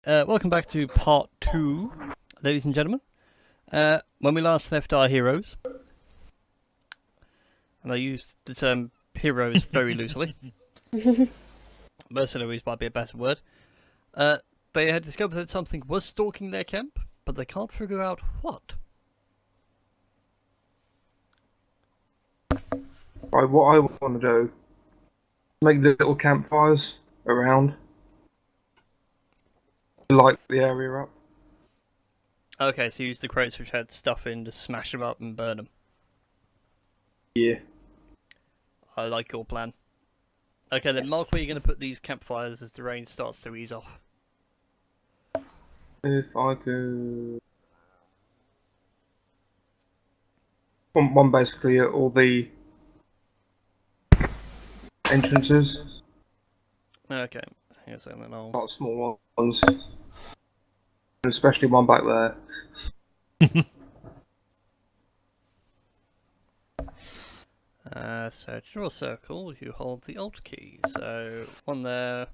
welcome back to part 2, ladies and gentlemen. When we last left our heroes, and I used the term heroes very loosely, mercenaries might be a better word, they had discovered that something was stalking their camp, but they can't figure out what. Right, what I want to do, make little campfires around, light the area up. Okay, so use the crates which had stuff in to smash them up and burn them. Yeah. I like your plan. Okay, then mark where you're going to put these campfires as the rain starts to ease off. If I could... One basically at all the entrances. Okay, here's and then I'll... Not small ones. And especially one back there. So to draw a circle, you hold the Alt key. So one there.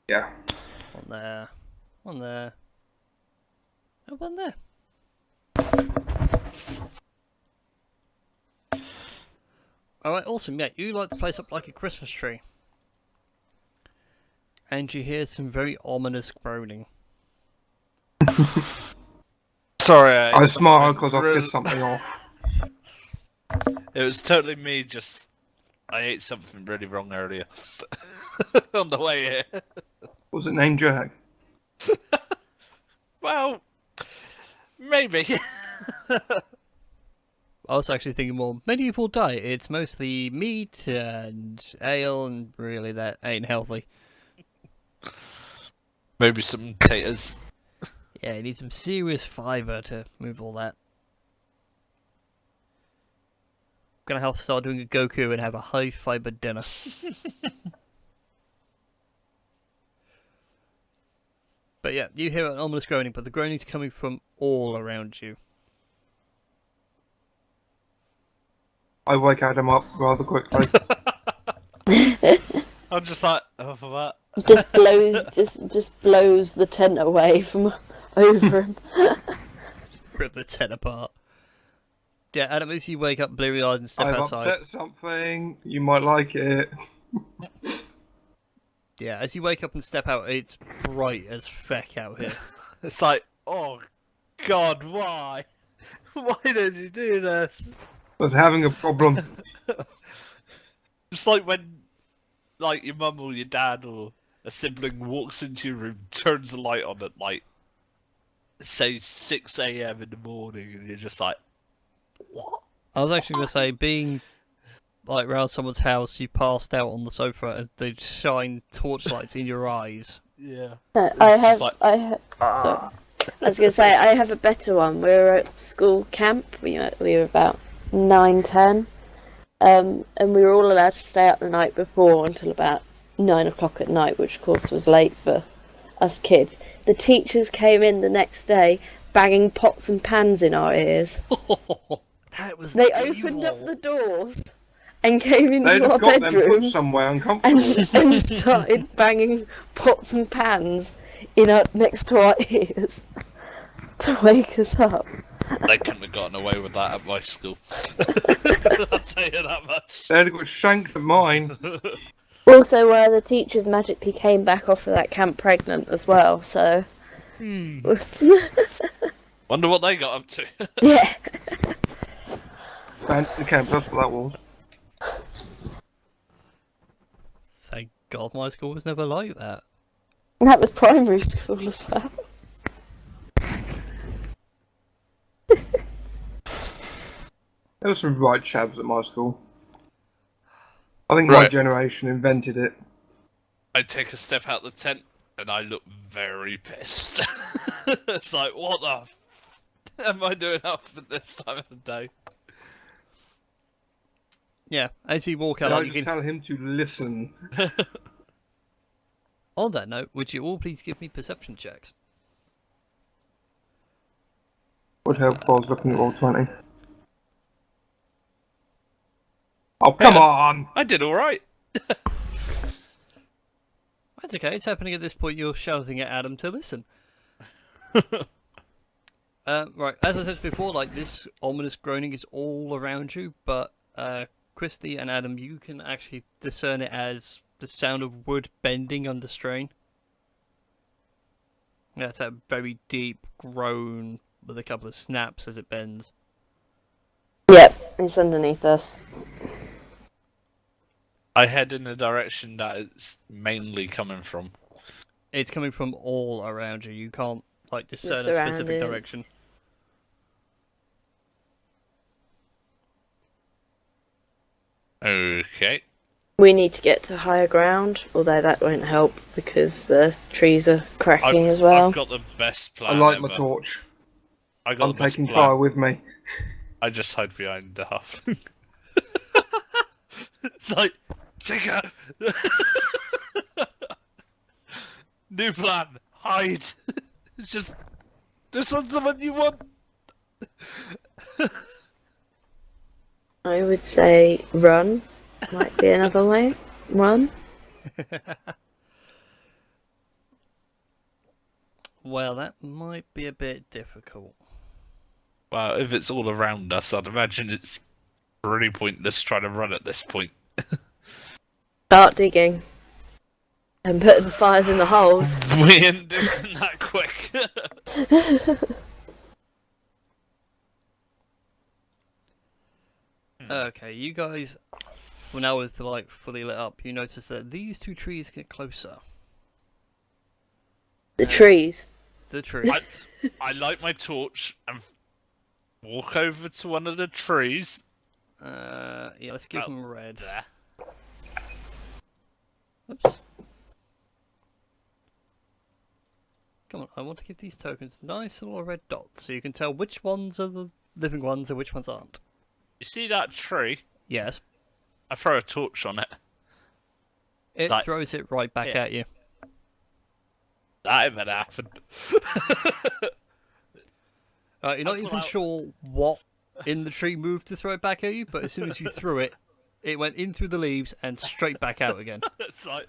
Yeah. One there. One there. And one there. Alright, awesome. Yeah, you light the place up like a Christmas tree. And you hear some very ominous groaning. Sorry, I smile because I pissed something off. It was totally me, I ate something really wrong earlier. On the way here. Was it named Jag? Well, maybe. I was actually thinking more medieval diet. It's mostly meat and ale, and really that ain't healthy. Maybe some taters. Yeah, you need some serious fibre to move all that. Gonna have to start doing a Goku and have a high fibre dinner. But yeah, you hear an ominous groaning, but the groaning's coming from all around you. I wake Adam up rather quickly. I'm just like, oh, for that. just blows the tent away from over him. Rip the tent apart. Yeah, Adam, as you wake up bleary-eyed and step I've outside. upset something. You might like it. Yeah, as you wake up and step out, it's bright as feck out here. It's like, oh, God, why? Why did you do this? I was having a problem. It's like when, like, your mum or your dad or a sibling walks into your room, turns the light on at, like, say 6 AM in the morning, and you're just like, what? I was actually going to say, being like around someone's house, you passed out on the sofa and they shine torchlights in your eyes. Yeah. Sorry. I was going to say, I have a better one. We were at school camp. We were about 9, 10. And we were all allowed to stay up the night before until about 9 o'clock at night, which of course was late for us kids. The teachers came in the next day banging pots and pans in our ears. That was They evil. opened up the doors and came into They'd our have got them put bedroom somewhere uncomfortable. and started banging pots and pans next to our ears to wake us up. They couldn't have gotten away with that at my school. I'll tell you that much. They'd have got shanked at mine. Also, the teachers magically came back off of that camp pregnant as well, so... Wonder what they got up to. Yeah. And the camp, that's what that was. Thank God my school was never like that. And that was primary school as well. There were some right chavs at my school. I think Right. my generation invented it. I take a step out the tent and I look very pissed. It's like, what the f am I doing up at this time of the day? Yeah, as you walk out, And I you just can... tell him to listen. On that note, would you all please give me perception checks? Would help if I was looking at roll 20. Oh, come on! I did alright. That's okay, it's happening at this point. You're shouting at Adam to listen. Right, as I said before, like, this ominous groaning is all around you, but Christie and Adam, you can actually discern it as the sound of wood bending under strain. Yeah, it's that very deep groan with a couple of snaps as it bends. Yep, it's underneath us. I head in the direction that it's mainly coming from. It's coming from all around you. You can't, like, discern a surrounded. specific direction. Okay. We need to get to higher ground, although that won't help because the trees are cracking as well. I've got the best I plan. light ever. my torch. I got I'm the best taking plan. fire with me. I just hide behind the huff. It's like, Jigger! New plan, hide! It's just, this one's the one you want! I would say run. Might be another way. Run. Well, that might be a bit difficult. Well, if it's all around us, I'd imagine it's really pointless trying to run at this point. Start digging. And putting the fires in the holes. We ain't doing that quick. Okay, you guys, well, now with the light fully lit up, you notice that these two trees get closer. The trees. The trees. I light my torch and walk over to one of the trees. Yeah, let's give them red. There. Oops. Come on, I want to give these tokens nice little red dots so you can tell which ones are the living ones and which ones aren't. You see that tree? Yes. I throw a torch on it. It Like- throws it right back Yeah. at you. That even happened. You're not I pull even out- sure what in the tree moved to throw it back at you, but as soon as you threw it, it went in through the leaves and straight back out again. It's like,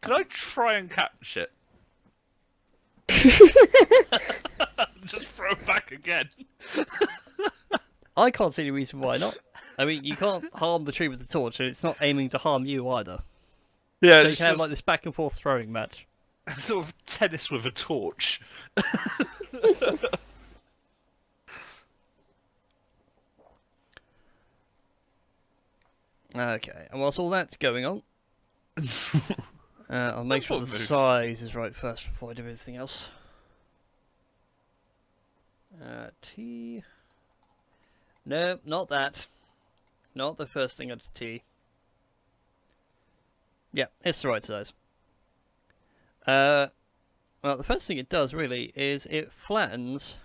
can I try and catch it? Just throw it back again. I can't see any reason why not. I mean, you can't harm the tree with the torch, and it's not aiming to harm you either. Yeah, So you it's can have just like this back and forth throwing match. sort of tennis with a torch. Okay, and whilst all that's going on, I'll make sure the What moves? size is right first before I do anything else. T. No, not that. Not the first thing under T. Yeah, it's the right size. Well, the first thing it does really is it flattens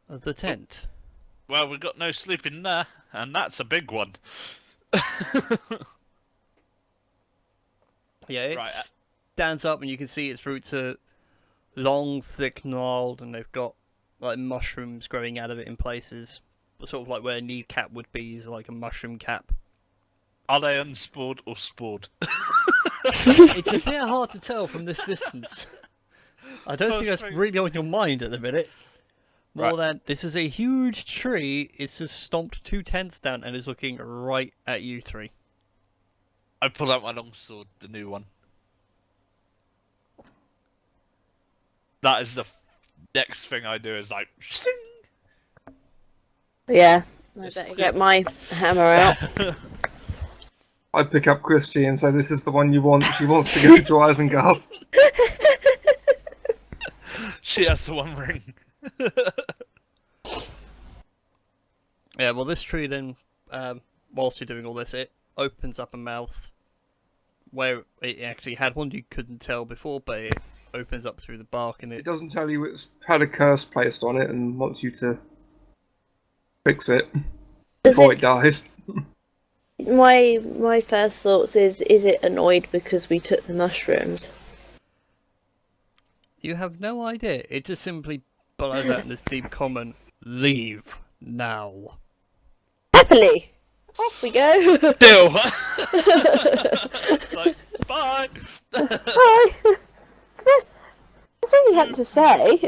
the tent. Well, we've got no sleep in there, and that's a big one. Yeah, it Right, stands up and you can see its roots are long, thick, gnarled, and they've got like mushrooms growing out of it in places. Sort of like where a need cap would be, is like a mushroom cap. Are they unspored or spored? It's a bit hard to tell from this distance. I don't think First that's thing- really on your mind at the minute. More Right. than this is a huge tree. It's just stomped 2 tents down and is looking right at you three. I pull out my longsword, the new one. That is the next thing I do is like, sing! Yeah. I It's better flip. get my hammer out. I pick up Christie and say, "This is the one you want." She wants to go to Isengard. She has the one ring. Yeah, well, this tree then, whilst you're doing all this, it opens up a mouth where it actually had one. You couldn't tell before, but it opens up through the bark and It it. doesn't tell you it's had a curse placed on it and wants you to fix it Does before it- it dies. My first thoughts is it annoyed because we took the mushrooms? You have no idea. It just simply bellows out in this deep comment, "Leave now." Happily! Off we go! Deal! It's like, Bye. Bye. That's all you had to say.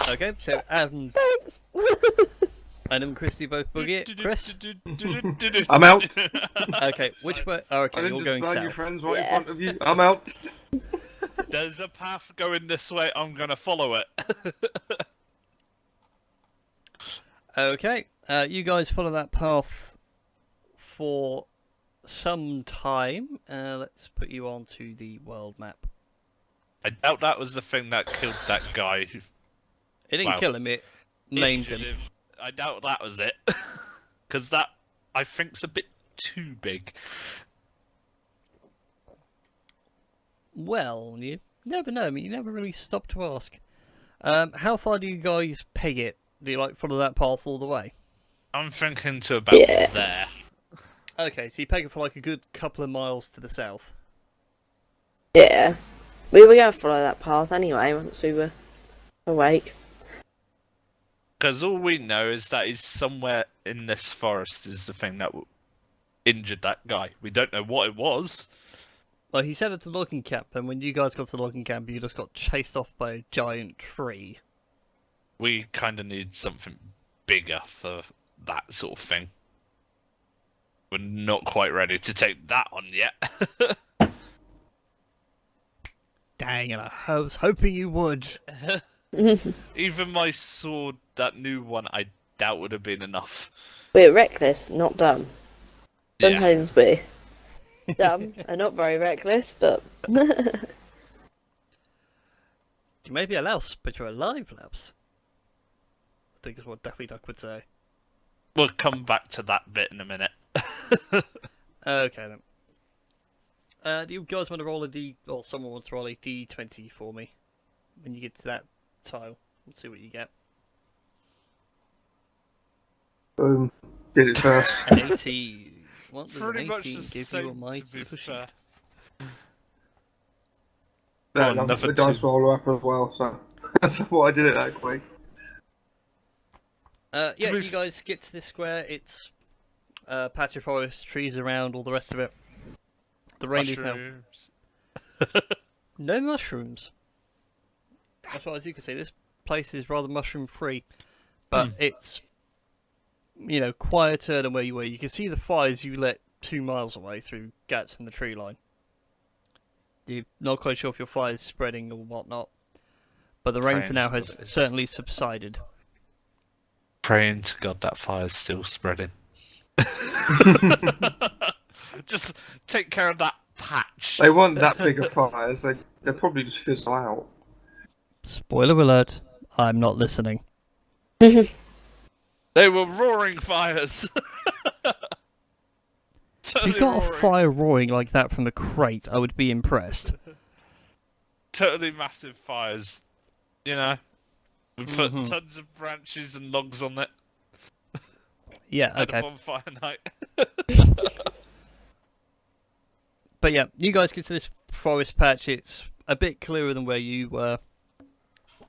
Okay, so Adam Thanks. and Christie both boogie it. Chris? I'm out. Okay, which way? Oh, I okay, didn't you're just going burn south. your friends right in Yeah. front of you. I'm out. There's a path going this way. I'm gonna follow it. Okay, you guys follow that path for some time. Let's put you onto the world map. I doubt that was the thing that killed that guy. Who It didn't Wow. kill him, it named him. injured him. I doubt that was it, because that I think's a bit too big. Well, you never know. I mean, you never really stop to ask. How far do you guys peg it? Do you like follow that path all the way? I'm thinking to about Yeah. there. Okay, so you peg it for like a good couple of miles to the south. Yeah. We were going to follow that path anyway once we were awake. Because all we know is that he's somewhere in this forest is the thing that injured that guy. We don't know what it was. Well, he said at the logging camp, and when you guys got to the logging camp, you just got chased off by a giant tree. We kind of need something bigger for that sort of thing. We're not quite ready to take that on yet. Dang, and I was hoping you would. Even my sword, that new one, I doubt would have been enough. We're reckless, not dumb. Yeah. Sometimes we're dumb and not very reckless, but You may be a louse, but you're a live louse. I think is what Daffy Duck would say. We'll come back to that bit in a minute. Okay then. Do you guys want to roll a D, or someone wants to roll a D20 for me when you get to that tile? Let's see what you get. Boom. Did it first. An 18. What does Pretty an much 18 the give you a same, mighty to be cushion? fair. Then Oh, I another the dice two. roller up as well, so that's why I did it that quick. Yeah, be you guys get to this square. It's patch of forest, trees around, all the rest of it. The rain is now Mushrooms. no mushrooms. As far as you can see, this place is rather mushroom free, but it's quieter than where you were. You can see the fires you lit 2 miles away through gaps in the tree line. You're not quite sure if your fire's spreading or whatnot, but the rain for Praying now to has God it's- certainly subsided. Praying to God that fire's still spreading. Just take care of that patch. They weren't that big of fires. They probably just fizzle out. Spoiler alert, I'm not listening. They were roaring fires. If Totally you got roaring. a fire roaring like that from a crate, I would be impressed. Totally massive fires. You know, we put Mhm. tons of branches and logs on it. Yeah, Had a okay. bonfire night. But yeah, you guys get to this forest patch. It's a bit clearer than where you were.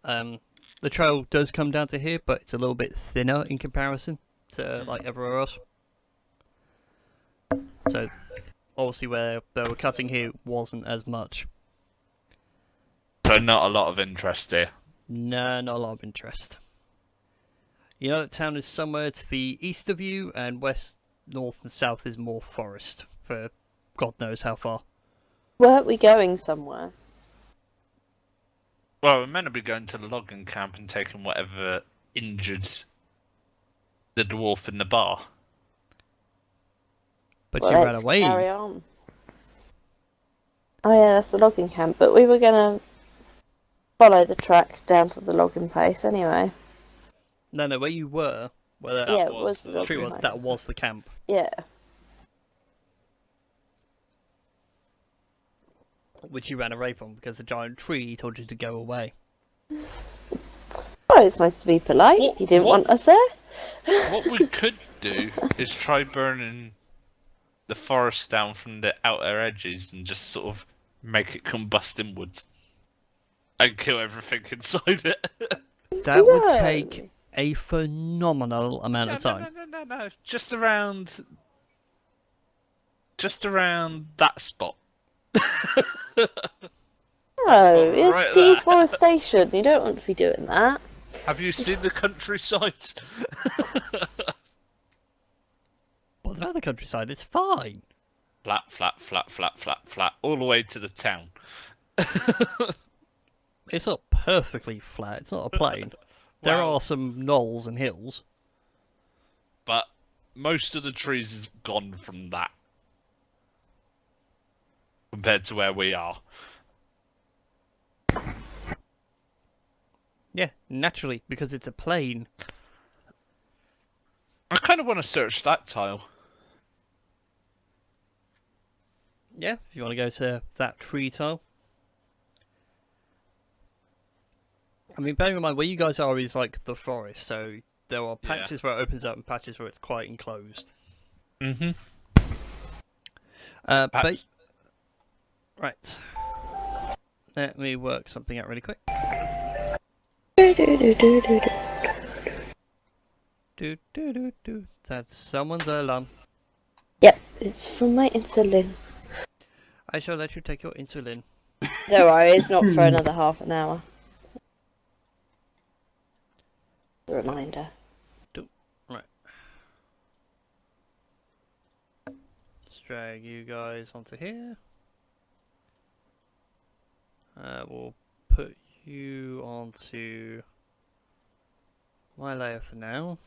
The trail does come down to here, but it's a little bit thinner in comparison to like everywhere else. So obviously where they were cutting here wasn't as much. So not a lot of interest here. No, not a lot of interest. You know that town is somewhere to the east of you, and west, north, and south is more forest for God knows how far. weren't we going somewhere? Well, we're meant to be going to the logging camp and taking whatever injured the dwarf in the bar. But Well, you ran let's away. carry on. Oh yeah, that's the logging camp, but we were gonna follow the track down to the logging place anyway. No, where you were, where that Yeah, it was was the the tree logging was, place. that was the camp. Yeah. Which you ran away from because the giant tree told you to go away. Oh, it's nice to be polite. What- He didn't what- want us there. What we could do is try burning the forest down from the outer edges and just sort of make it combust inwards. And kill everything inside it. That would No. take a phenomenal amount of time. No. Just around just around that spot. No, it's right there. deforestation. You don't want to be doing that. Have you seen the countryside? Well, the other countryside is fine. Flat, flat, flat, flat, flat, flat, all the way to the town. It's not perfectly flat. It's not a plain. There Well- are some knolls and hills. But most of the trees is gone from that. Compared to where we are. Yeah, naturally, because it's a plain. I kind of want to search that tile. Yeah, if you want to go to that tree tile. I mean, bearing in mind where you guys are is like the forest, so there are patches where it opens up and patches where it's quite enclosed. Mm-hmm. But right, let me work something out really quick. Do. That's someone's alarm. Yep, it's from my insulin. I shall let you take your insulin. Don't worry, it's not for another half an hour. Reminder. Right. Let's drag you guys onto here. We'll put you onto my layer for now.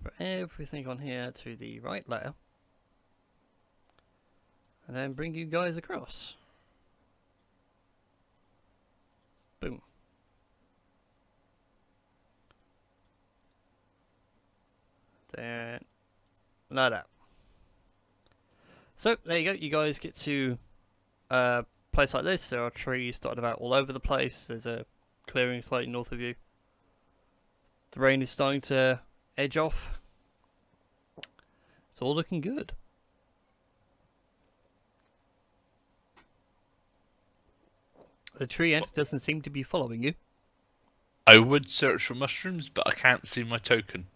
Put everything on here to the right layer. And then bring you guys across. Boom. Then, like that. So, there you go. You guys get to a place like this. There are trees dotted about all over the place. There's a clearing slightly north of you. The rain is starting to edge off. It's all looking good. The tree ant doesn't seem to be following you. I would search for mushrooms, but I can't see my token.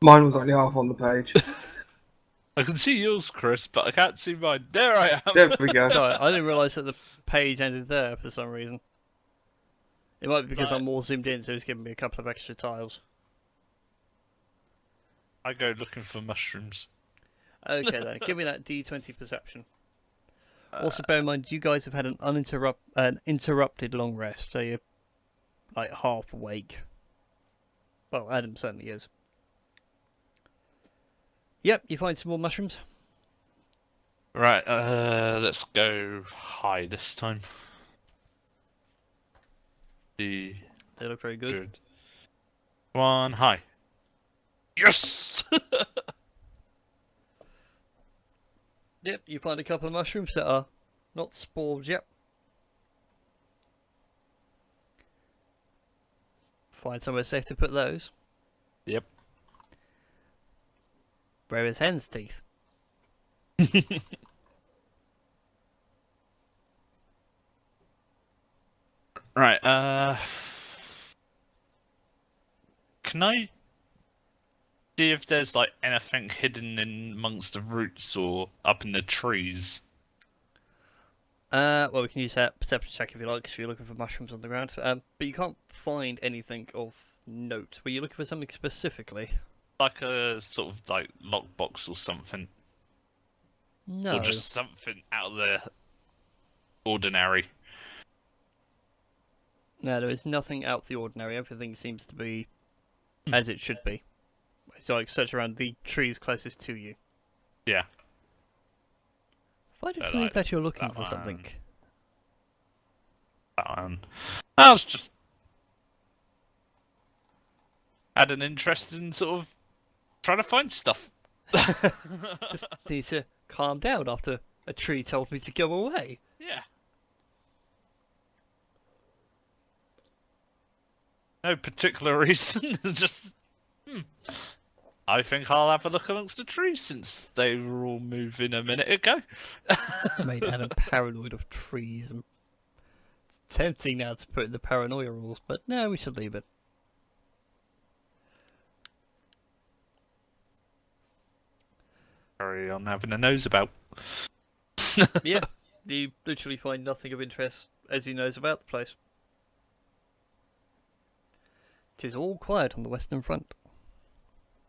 Mine was only half on the page. I can see yours, Chris, but I can't see mine. There I am! There we go. Sorry, I didn't realise that the page ended there for some reason. It might be because Right. I'm more zoomed in, so it's giving me a couple of extra tiles. I go looking for mushrooms. Okay then, give me that D20 perception. Also bear in mind, you guys have had an interrupted long rest, so you're like half awake. Well, Adam certainly is. Yep, you find some more mushrooms. Right, let's go high this time. They look very good. Good. One high. Yes! Yep, you find a couple of mushrooms that are not spores yet. Find somewhere safe to put those. Yep. Where is hen's teeth? Right, can I see if there's like anything hidden in amongst the roots or up in the trees? Well, we can use that perception check if you like, if you're looking for mushrooms on the ground. But you can't find anything of note. Were you looking for something specifically? Like a sort of like lockbox or something, No. or just something out of the ordinary. No, there is nothing out of the ordinary. Everything seems to be as it should be. So, like, search around the trees closest to you. Yeah. Why do you I think like that you're looking that for something? one. That one. I was just had an interest in sort of trying to find stuff. Just need to calm down after a tree told me to go away. Yeah. No particular reason, just I think I'll have a look amongst the trees since they were all moving a minute ago. Made Adam paranoid of trees. And it's tempting now to put in the paranoia rules, but no, we should leave it. carry on having a nose about. Yeah, you literally find nothing of interest as he knows about the place. It is all quiet on the Western Front.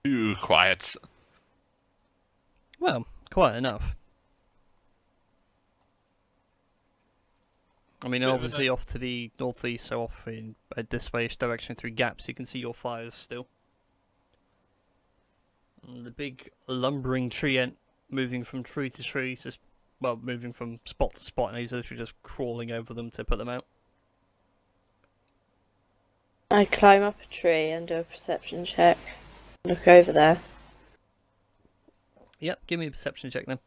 Too quiet. Well, quiet enough. I mean, Bit of a obviously off to the northeast, so off in a this-way direction through gaps, you can see your fires still. And the big lumbering tree ant moving from tree to tree, just, well, moving from spot to spot, and he's literally just crawling over them to put them out. I climb up a tree and do a perception check. Look over there. Yep, give me a perception check then.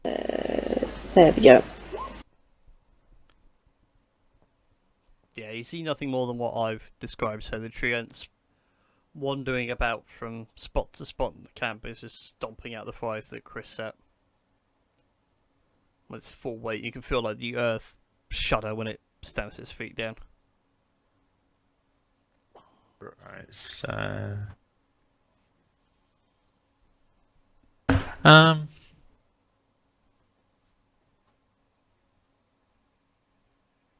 There we go. Yeah, you see nothing more than what I've described, so the tree ants wandering about from spot to spot in the camp is just stomping out the fires that Chris set. With its full weight, you can feel like the earth shudder when it stamps its feet down. Right, so...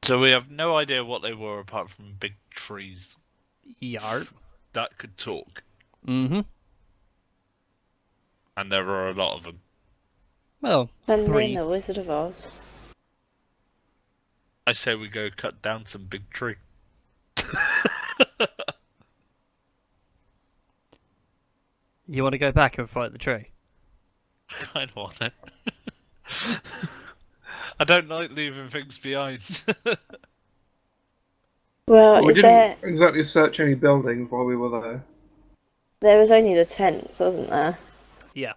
So we have no idea what they were apart from big trees Yarp. that could talk. Mm-hmm. And there are a lot of them. Well, And three. then the Wizard of Oz. I say we go cut down some big tree. You want to go back and fight the tree? I don't want it. I don't like leaving things behind. Well, We is there... didn't exactly search any buildings while we were there. There was only the tents, wasn't there? Yeah.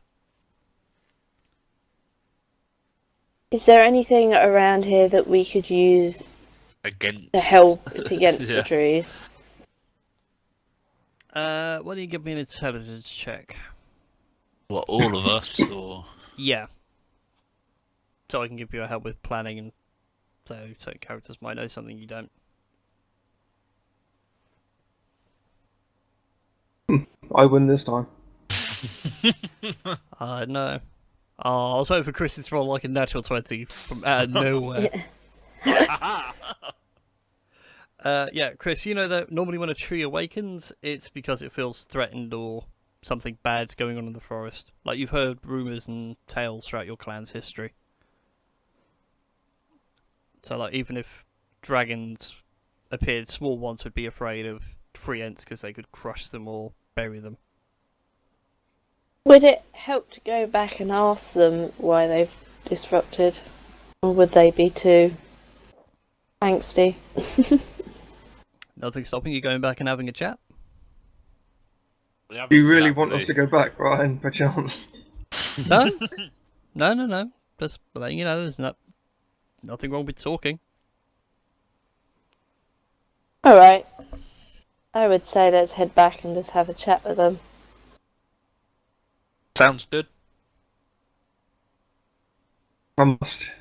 Is there anything around here that we could use Against. to help against Yeah. the trees? Why don't you give me an intelligence check? What, all of us, or...? Yeah. So I can give you a help with planning, and so certain characters might know something you don't. I win this time. No. Oh, I was waiting for Chris to roll like a natural 20 from out of nowhere. Yeah, Chris, you know that normally when a tree awakens, it's because it feels threatened or something bad's going on in the forest. Like, you've heard rumours and tales throughout your clan's history. So, like, even if dragons appeared, small ones would be afraid of free ents because they could crush them or bury them. Would it help to go back and ask them why they've disrupted? Or would they be too angsty? Nothing stopping you going back and having a chat? Do you really want us to go back, Ryan, per chance? No? No. Just letting you know, there's nothing wrong with talking. Alright. I would say let's head back and just have a chat with them. Sounds good. I must.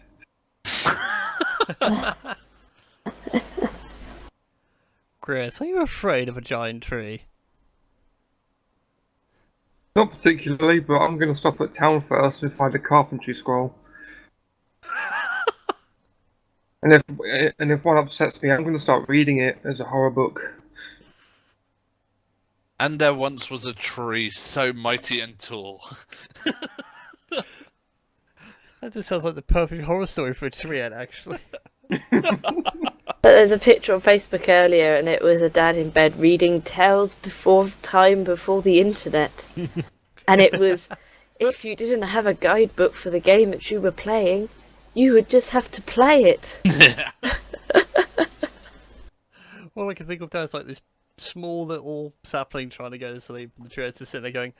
Chris, are you afraid of a giant tree? Not particularly, but I'm going to stop at town first and find a carpentry scroll. and if one upsets me, I'm going to start reading it as a horror book. And there once was a tree so mighty and tall. That just sounds like the perfect horror story for a tree ant, actually. There's a picture on Facebook earlier and it was a dad in bed reading tales before the internet. And it was, if you didn't have a guidebook for the game that you were playing, you would just have to play it. All I can think of now is like this small little sapling trying to go to sleep, and the tree is just sitting there going,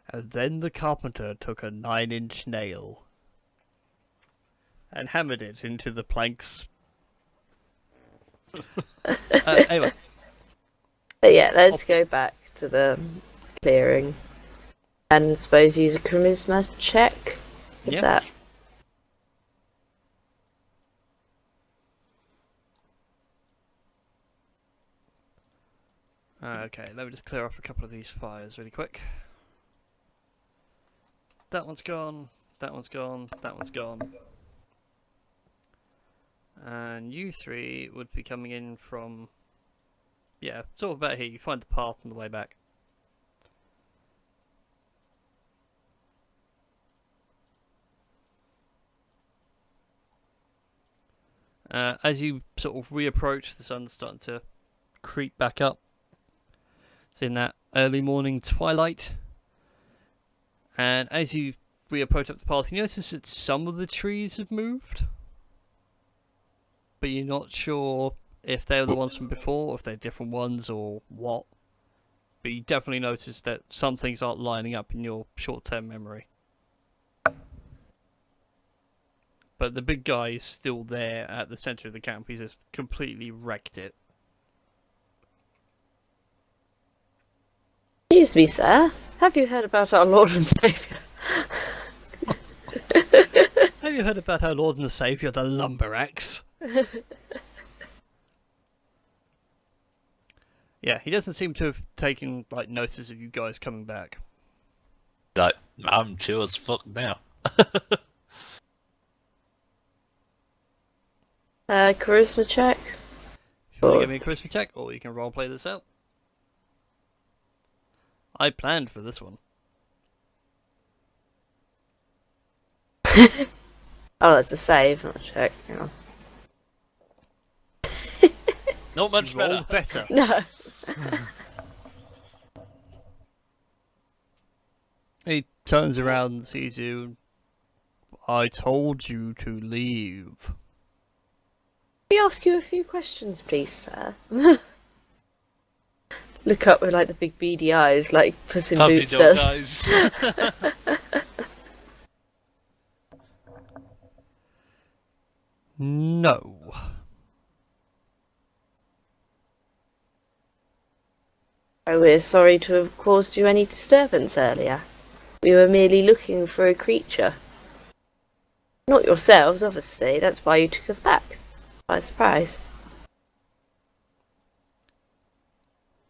and then the carpenter took a 9-inch nail and hammered it into the planks. Anyway. But yeah, let's go back to the clearing. And suppose use a charisma check. With Yep. that. Okay, let me just clear off a couple of these fires really quick. That one's gone, that one's gone, that one's gone. And you three would be coming in from... yeah, sort of about here. You find the path on the way back. As you sort of reapproach, the sun's starting to creep back up. It's in that early morning twilight. And as you reapproach up the path, you notice that some of the trees have moved. But you're not sure if they're the ones from before, or if they're different ones, or what. But you definitely notice that some things aren't lining up in your short-term memory. But the big guy is still there at the centre of the camp. He's just completely wrecked it. Excuse me, sir. Have you heard about our Lord and Saviour? Have you heard about our Lord and Saviour, the Lumberaxe? Yeah, he doesn't seem to have taken like notice of you guys coming back. Like, I'm chill as fuck now. Charisma check. If you want to give me a charisma check, or you can roleplay this out. I planned for this one. Oh, that's a save, not a check. Hang on. Not much Roll better. better. No. He turns around and sees you. I told you to leave. Can we ask you a few questions, please, sir? Look up with like the big beady eyes, like Puss in Puppy Boots dog does. eyes. No. Oh, we're sorry to have caused you any disturbance earlier. We were merely looking for a creature. Not yourselves, obviously. That's why you took us back. By surprise.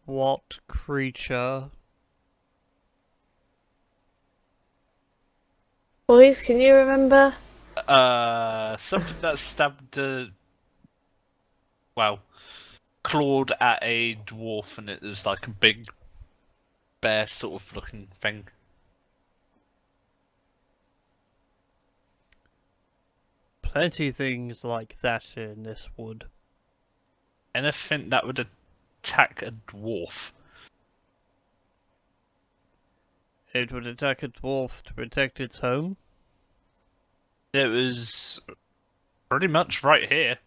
What creature? Boys, can you remember? Something that stabbed well, clawed at a dwarf, and it was like a big bear sort of looking thing. Plenty of things like that in this wood. Anything that would attack a dwarf. It would attack a dwarf to protect its home. It was pretty much right here.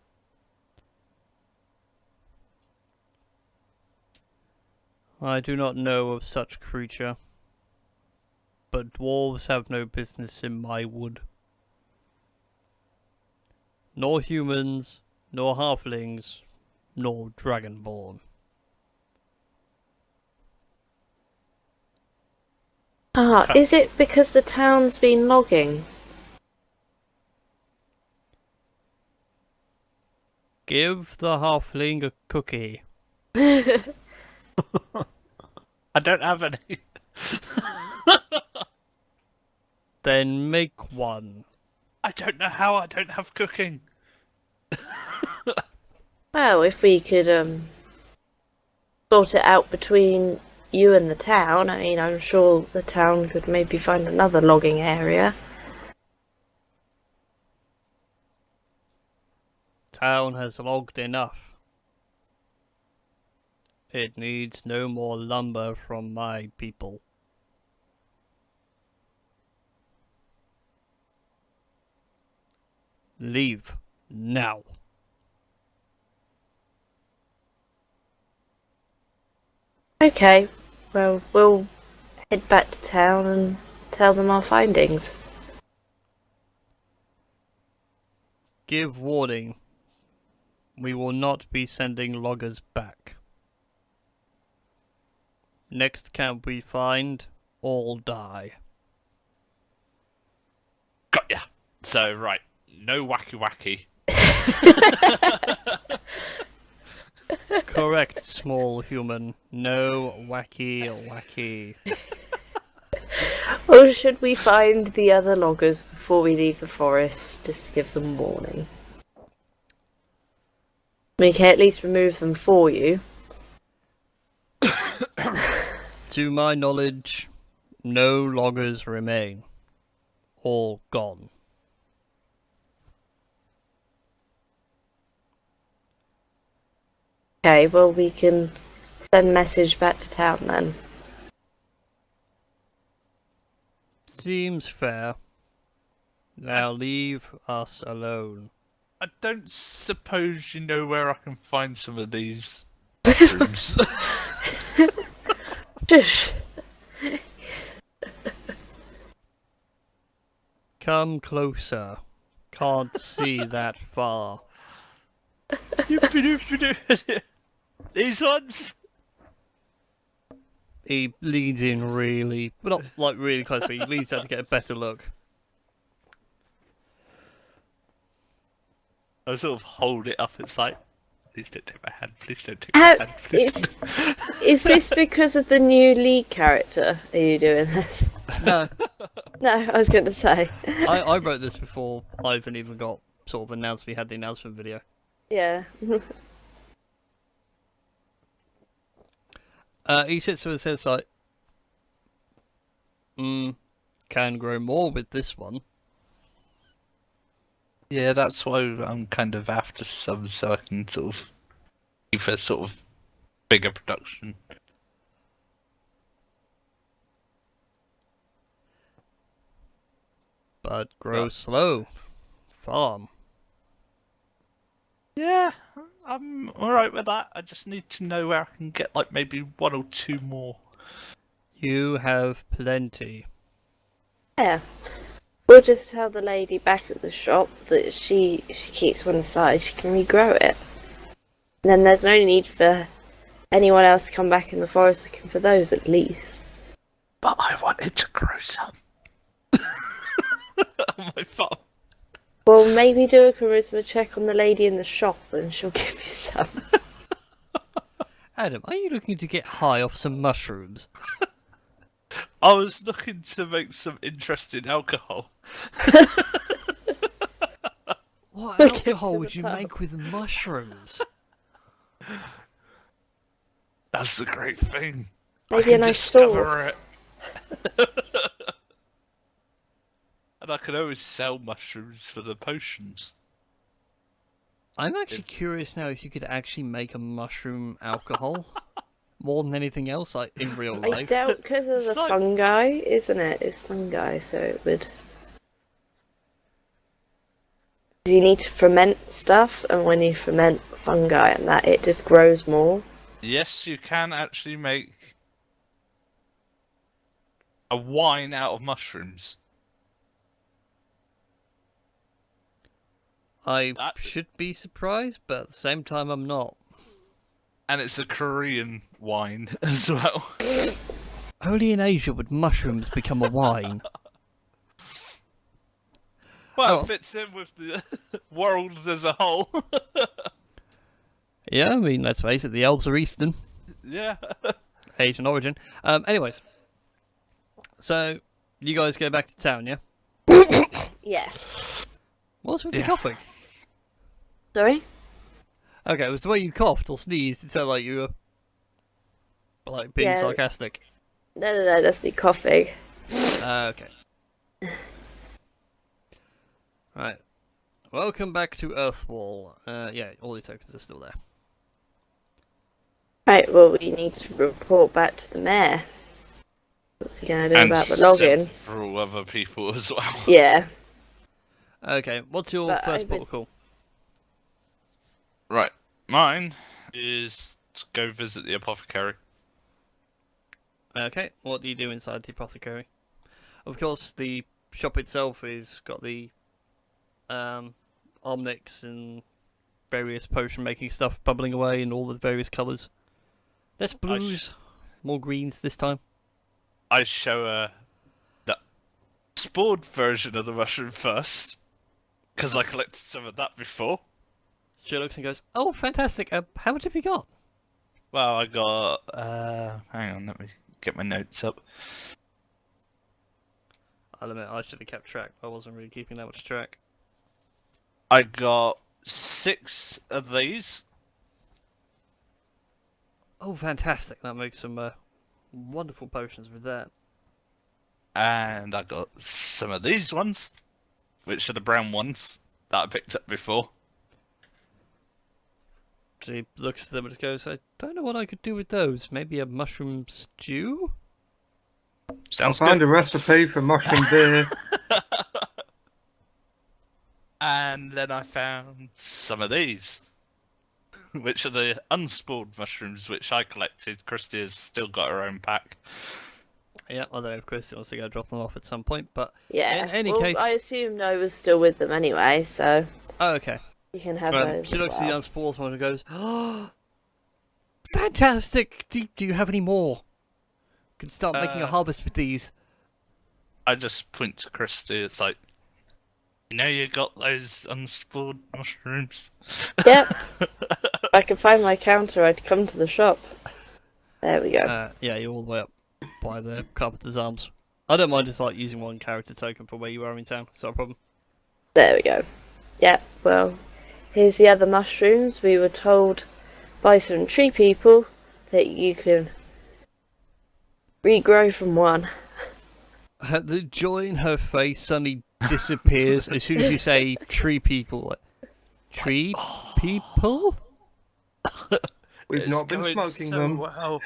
I do not know of such creature. But dwarves have no business in my wood. Nor humans, nor halflings, nor dragonborn. Ah, is it because the town's been logging? Give the halfling a cookie. I don't have any. Then make one. I don't know how I don't have cooking. Well, if we could sort it out between you and the town, I mean, I'm sure the town could maybe find another logging area. Town has logged enough. It needs no more lumber from my people. Leave now. Okay, well, we'll head back to town and tell them our findings. Give warning. We will not be sending loggers back. Next camp we find, all die. Got ya. So, right. No wacky wacky. Correct, small human. No wacky. Or should we find the other loggers before we leave the forest, just to give them warning? We can at least remove them for you. To my knowledge, no loggers remain. All gone. Okay, well we can send a message back to town then. Seems fair. Now leave us alone. I don't suppose you know where I can find some of these mushrooms. Shush. Come closer. Can't see that far. These ones? He leans in really, but not like really close, but he leans out to get a better look. I sort of hold it up. It's like, please don't take my hand. Please don't take my hand. Please don't. Is this because of the new lead character? Are you doing this? No, No, I was going to say. I wrote this before I even got sort of announced we had the announcement video. Yeah. He sits there and says like, can grow more with this one. Yeah, that's why I'm kind of after some, so I can sort of keep a sort of bigger production. But grow slow. Farm. Yeah, I'm alright with that. I just need to know where I can get like maybe one or two more. You have plenty. Yeah. We'll just tell the lady back at the shop that she keeps one aside, she can regrow it. And then there's no need for anyone else to come back in the forest looking for those at least. But I wanted to grow some. On my farm. Well, maybe do a charisma check on the lady in the shop and she'll give you some. Adam, are you looking to get high off some mushrooms? I was looking to make some interesting alcohol. What Look alcohol into would the you pub. make with mushrooms? That's the great thing. I Maybe can a nice discover sauce. it. And I can always sell mushrooms for the potions. I'm actually curious now if you could actually make a mushroom alcohol. More than anything else, like in real I life. doubt because of the It's like- fungi, isn't it? It's fungi, so it would... You need to ferment stuff, and when you ferment fungi and that, it just grows more. Yes, you can actually make a wine out of mushrooms. I That- should be surprised, but at the same time I'm not. And it's a Korean wine as well. Only in Asia would mushrooms become a wine. Well, Oh. it fits in with the world as a whole. Yeah, I mean, let's face it, the elves are Eastern. Yeah. Asian origin. Anyways. So, you guys go back to town, yeah? Yeah. What's with Yeah. the coughing? Sorry? Okay, it was the way you coughed or sneezed. It sounded like you were like being Yeah. sarcastic. No, that's me coughing. Okay. Right. Welcome back to Earthwall. Yeah, all the tokens are still there. Right, well, we need to report back to the mayor. What's he going to do And about the login? several other people as well. Yeah. Okay, what's your But first I would- protocol? Right. Mine is to go visit the apothecary. Okay, what do you do inside the apothecary? Of course, the shop itself is got the Omnix and various potion making stuff bubbling away in all the various colours. Less blues, more greens this time. I show her the spored version of the mushroom first, because I collected some of that before. She looks and goes, "Oh, fantastic! How much have you got?" Well, I got. Hang on, let me get my notes up. I'll admit, I should have kept track. I wasn't really keeping that much track. I got 6 of these. Oh, fantastic! That makes some wonderful potions with that. And I got some of these ones, which are the brown ones that I picked up before. She looks at them and goes, "I don't know what I could do with those. Maybe a mushroom stew?" Sounds I found good. a recipe for mushroom beer. And then I found some of these, which are the unspoiled mushrooms, which I collected. Christie has still got her own pack. Yeah, I don't know if Christie wants to go drop them off at some point, but Yeah. in any well, case, I assume No was still with them anyway, so oh, okay. you can have those. She as looks at the well. unspoiled one and goes, "Oh, fantastic! Do you have any more? Can start making a harvest with these." I just point to Christie. It's like, you know, you got those unspoiled mushrooms. Yep. If I could find my counter, I'd come to the shop. There we go. Yeah, you're all the way up by the Carpenter's Arms. I don't mind just like using one character token for where you are in town. It's not a problem. There we go. Yep, well, here's the other mushrooms. We were told by some tree people that you can regrow from one. The joy in her face suddenly disappears as soon as you say tree people. Like, tree people? We've not been going smoking so them. well.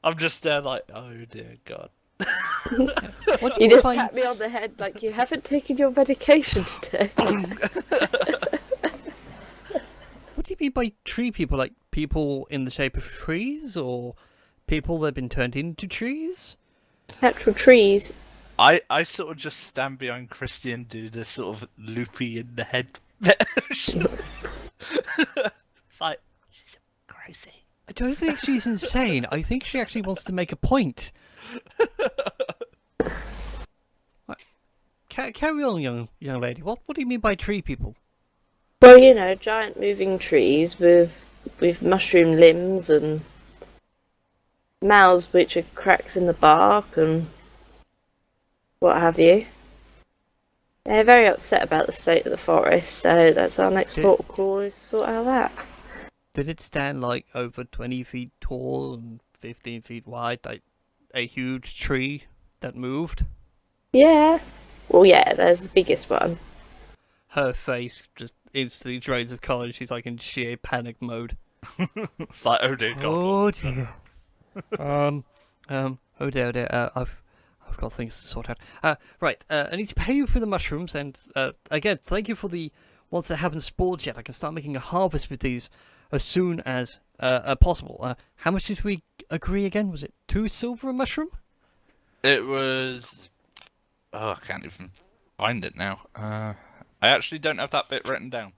I'm just there like, oh dear God. What do You you just find? pat me on the head like you haven't taken your medication today. What do you mean by tree people? Like people in the shape of trees, or people that have been turned into trees? Natural trees. I sort of just stand behind Christie and do this sort of loopy in the head motion. It's like, she's crazy. I don't think she's insane. I think she actually wants to make a point. Carry on, young lady. What do you mean by tree people? Well, you know, giant moving trees with mushroom limbs and mouths which are cracks in the bark and what have you. They're very upset about the state of the forest, so that's our next port of call is to sort out that. Did it stand like over 20 feet tall and 15 feet wide, like a huge tree that moved? Yeah. Well, yeah, there's the biggest one. Her face just instantly drains of colour. She's like in sheer panic mode. It's like, oh dear God. Oh dear. Oh dear. I've got things to sort out. Right. I need to pay you for the mushrooms, and again, thank you for the ones that haven't spoiled yet. I can start making a harvest with these as soon as possible. How much did we agree again? Was it 2 silver a mushroom? It was. Oh, I can't even find it now. I actually don't have that bit written down.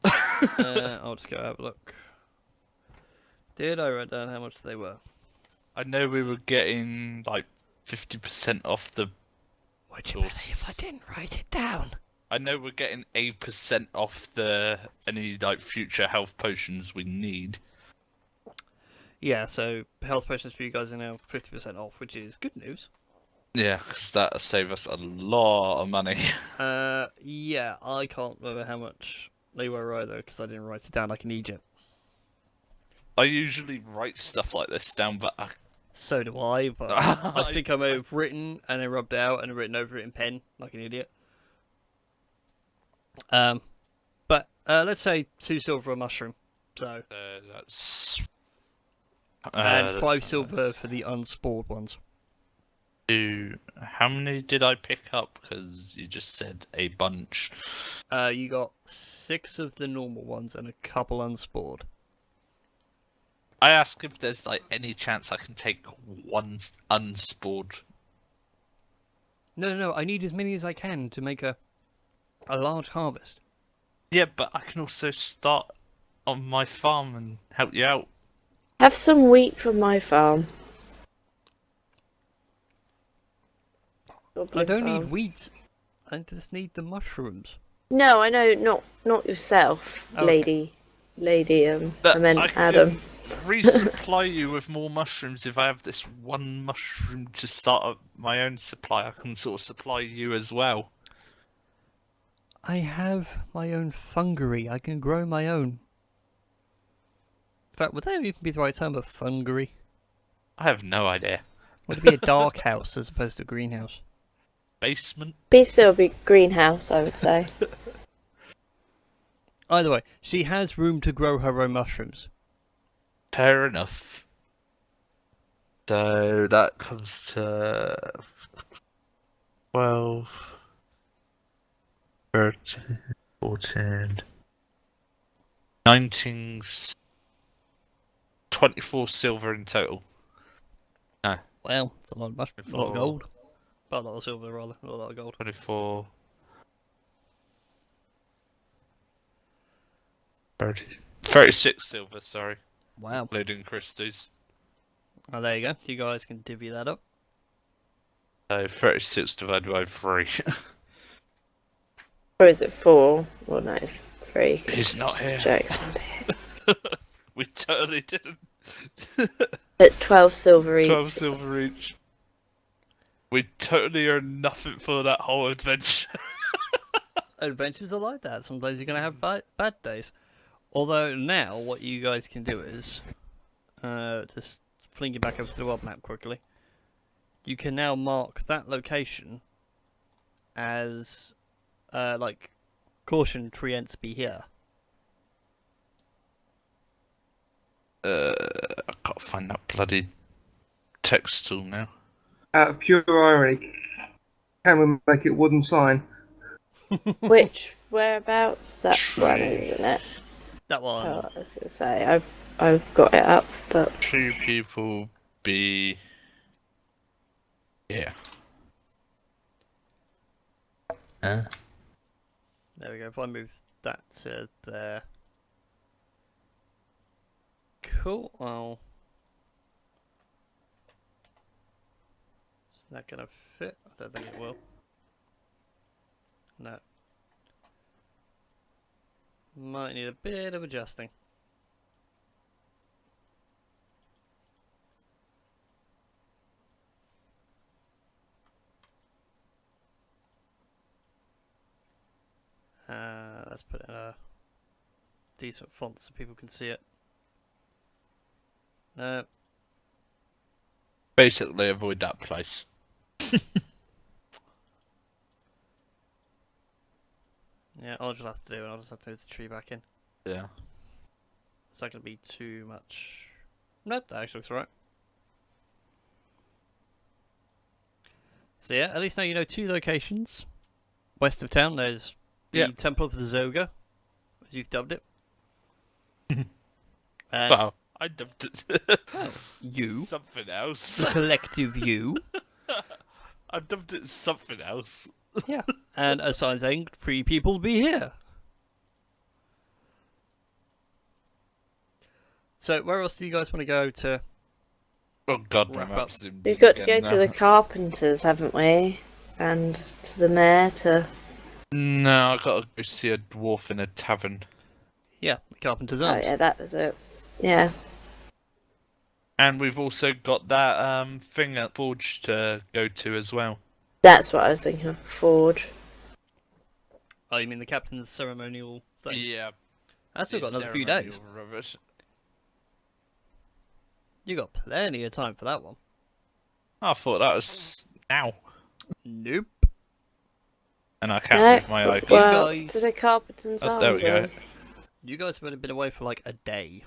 I'll just go have a look. Did I write down how much they were? I know we were getting like 50% off the. Would you believe I didn't write it down? I know we're getting 8% off the any like future health potions we need. Yeah, so health potions for you guys are now 50% off, which is good news. Yeah, because that'll save us a lot of money. Yeah, I can't remember how much they were either, because I didn't write it down like an idiot. I usually write stuff like this down, but So do I, but I think I may have written and then rubbed out and written over it in pen like an idiot. But let's say 2 silver a mushroom. So that's and 5 silver for the unspored ones. How many did I pick up? Because you just said a bunch. You got 6 of the normal ones and a couple unspored. I ask if there's like any chance I can take one unspored. No, I need as many as I can to make a large harvest. Yeah, but I can also start on my farm and help you out. Have some wheat from my farm. I don't need wheat. I just need the mushrooms. No, I know, not yourself, Okay. lady. I But meant I can Adam. resupply you with more mushrooms if I have this one mushroom to start up my own supply. I can sort of supply you as well. I have my own fungery. I can grow my own. In fact, would that even be the right term of fungery? I have no idea. Would it be a dark house as opposed to a greenhouse? Basement? Be still be greenhouse, I would say. Either way, she has room to grow her own mushrooms. Fair enough. So that comes to 12, 13, 14, 19, 24 silver in total. Well, it's a lot of mushrooms, a lot of 24. gold. Well, a lot of silver, rather, not a lot of gold. 24, 30, 36 silver, sorry, Wow. including Christie's. Oh, there you go. You guys can divvy that up. So 36 divided by 3. Or is it 4? Well, no, 3. He's not here. Jake's not here. We totally didn't. It's 12 silver each. 12 silver each. We totally earned nothing for that whole adventure. Adventures are like that. Sometimes you're going to have bad days. Although now, what you guys can do is, just fling it back over to the world map quickly. You can now mark that location as, like, caution, treants be here. I can't find that bloody text tool now. Out of pure irony, can we make it wooden sign? Which, whereabouts? That one, isn't it? That one. Oh, I was going to say, I've got it up, but... 2 people be... Yeah. There we go. If I move that to there. Cool. Well, is that gonna fit? I don't think it will. No. Might need a bit of adjusting. Let's put it in a decent font so people can see it. Basically, avoid that place. Yeah, I'll just have to do it. I'll just have to move the tree back in. Yeah. It's not going to be too much. Nope, that actually looks alright. So yeah, at least now you know 2 locations. West of town, there's the Temple of the Zoga, as you've dubbed it. Wow, I dubbed it. You. Something else. The collective you. I dubbed it something else. Yeah. And a sign saying 3 people be here. So where else do you guys want to go to? Oh god, my Wrap up. map's zoomed We've in got to again go to now. the carpenters, haven't we? And to the mayor to... No, I gotta go see a dwarf in a tavern. Yeah, the Carpenter's Oh Arms. yeah, that was it. Yeah. And we've also got that thing at Forge to go to as well. That's what I was thinking of, Forge. Oh, you mean the captain's ceremonial thing? Yeah. That's still got another few days. Ceremonial rubbish. You got plenty of time for that one. I thought that was now. Nope. And I can't No, move my icon. well, guys- to the carpenters' Oh, there we go. Arms, You guys have only been away for like a day.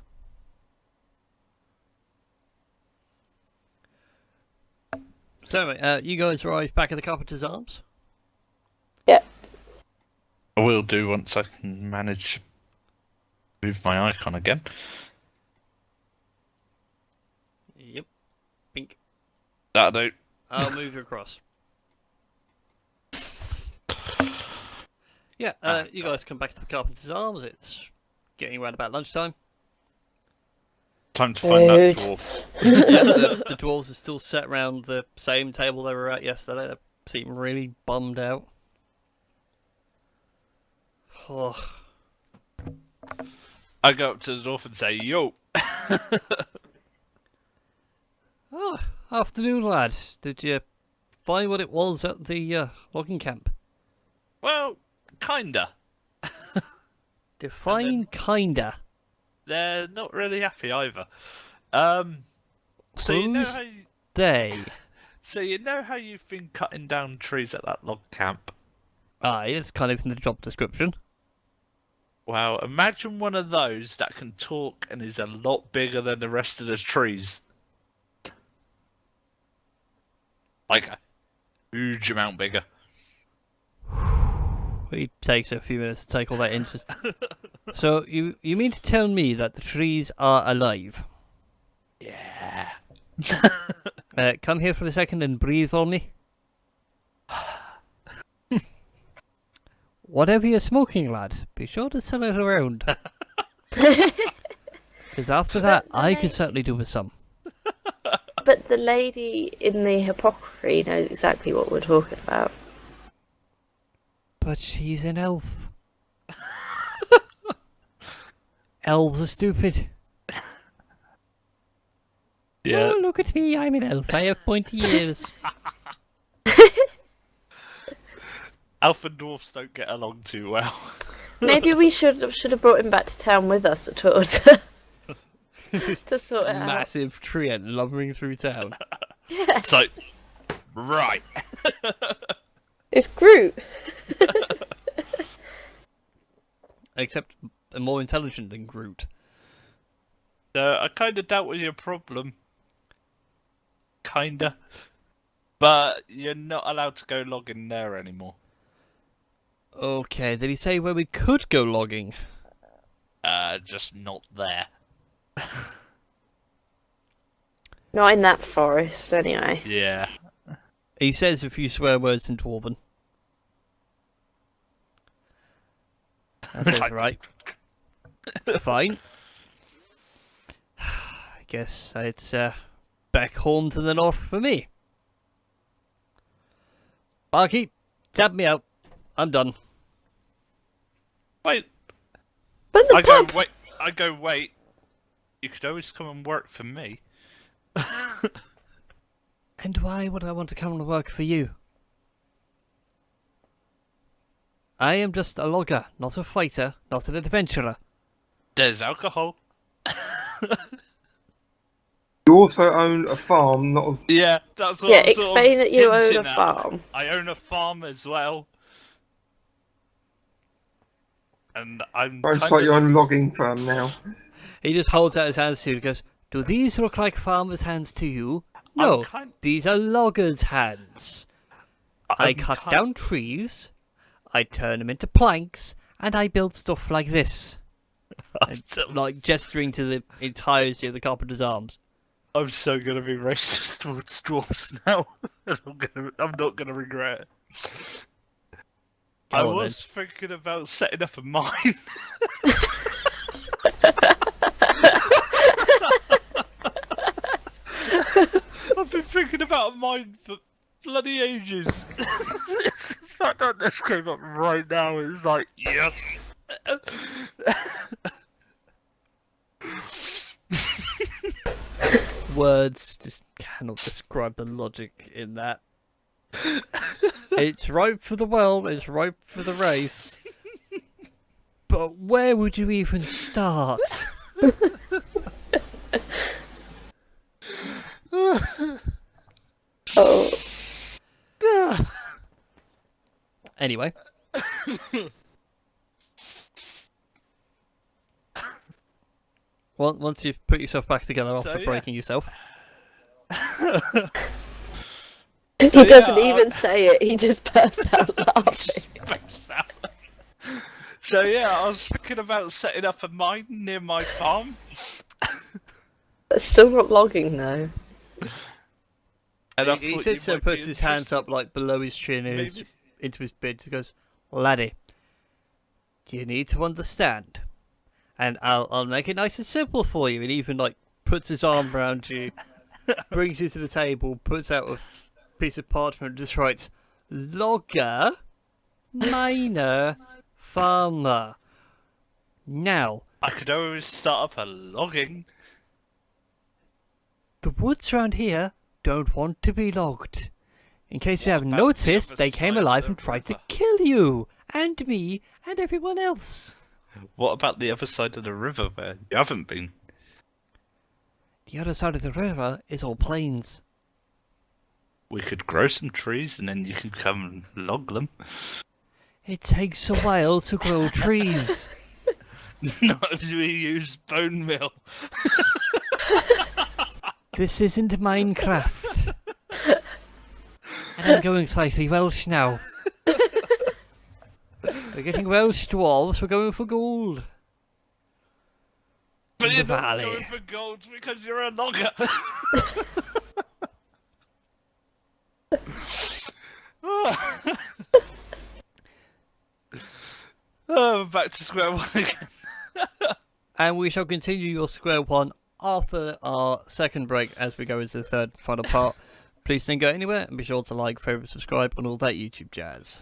So anyway, you guys arrive back at the Carpenter's Arms. Yep. I will do once I can manage to move my icon again. Yep. Pink. That'll do. I'll move you across. Yeah, you guys come back to the Carpenter's Arms. It's getting around about lunchtime. Time to find that Rude. dwarf. Yeah, the dwarves are still sat around the same table they were at yesterday. They seem really bummed out. Oh, I go up to the dwarf and say, "Yo." oh, afternoon, lad. Did you find what it was at the logging camp? Well, kinda. Define kinda. They're not really happy either. So you know Who's how you, they? so you know how you've been cutting down trees at that log camp? Aye, it's kind of in the job description. Well, imagine one of those that can talk and is a lot bigger than the rest of the trees. Like a huge amount bigger. It takes a few minutes to take all that in. So you mean to tell me that the trees are alive? Yeah. Come here for a second and breathe on me. Whatever you're smoking, lad, be sure to sell it around. Because after that, I could certainly do with some. But the lady in the hypocrisy knows exactly what we're talking about. But she's an elf. Elves are stupid. Yeah. Oh, look at me, I'm an elf. I have pointy ears. Elf and dwarfs don't get along too well. Maybe we should have brought him back to town with us at all to sort it out. Massive tree ant lumbering through town. Yeah, So, right. it's Groot. Except more intelligent than Groot. So I kind of dealt with your problem. Kinda. But you're not allowed to go logging there anymore. Okay, did he say where we could go logging? Just not there. Not in that forest, anyway. Yeah. He says a few swear words in Dwarven. That's right. Fine. I guess it's back home to the north for me. Barkeep, tap me out. I'm done. Wait. But the pub. I go wait. You could always come and work for me. And why would I want to come and work for you? I am just a logger, not a fighter, not an adventurer. There's alcohol. You also own a farm, not a... Yeah, that's what Yeah, I'm sort explain of that you own a hinting at. farm. I own a farm as well. And I'm It's kind like of... your own logging firm now. He just holds out his hands to you and goes, do these look like farmers' hands to you? No, these are loggers' hands. I cut down trees, I turn them into planks, and I build stuff like this. And, like gesturing to the entirety of the carpenter's arms. I'm so gonna be racist towards dwarfs now. I'm not gonna regret it. I Go on, was thinking about setting up a mine. I've been thinking about a mine for bloody ages. The fact that this came up right now is like, yes. Words just cannot describe the logic in that. It's ripe for the world, it's ripe for the race. But where would you even start? Oh, Anyway. Once you've put yourself back together after yeah. breaking yourself. he So, doesn't yeah, even say it, he just bursts out laughing. So yeah, I was thinking about setting up a mine near my farm. It's still not logging though. And I He thought sits you there, might be puts his hands interested. up like below his chin Maybe. into his beard. He goes, laddie, you need to understand. And I'll make it nice and simple for you. And even like puts his arm around you, brings you to the table, puts out a piece of parchment, and just writes, logger, miner, farmer. Now, I could always start up a logging. the woods around here don't want to be logged. In case you What haven't about the noticed, other they came side of alive the and tried to river? kill you, and me, and everyone else. What about the other side of the river where you haven't been? The other side of the river is all plains. We could grow some trees and then you could come and log them. It takes a while to grow trees. Not if we use bone meal. This isn't Minecraft. And I'm going slightly Welsh now. We're getting Welsh dwarves, we're going for gold. But In you're the not valley. going for gold because you're a logger. Oh, back to square one again. And we shall continue your square one after our second break as we go into the third and final part. Please don't go anywhere and be sure to like, favourite, subscribe and all that YouTube jazz.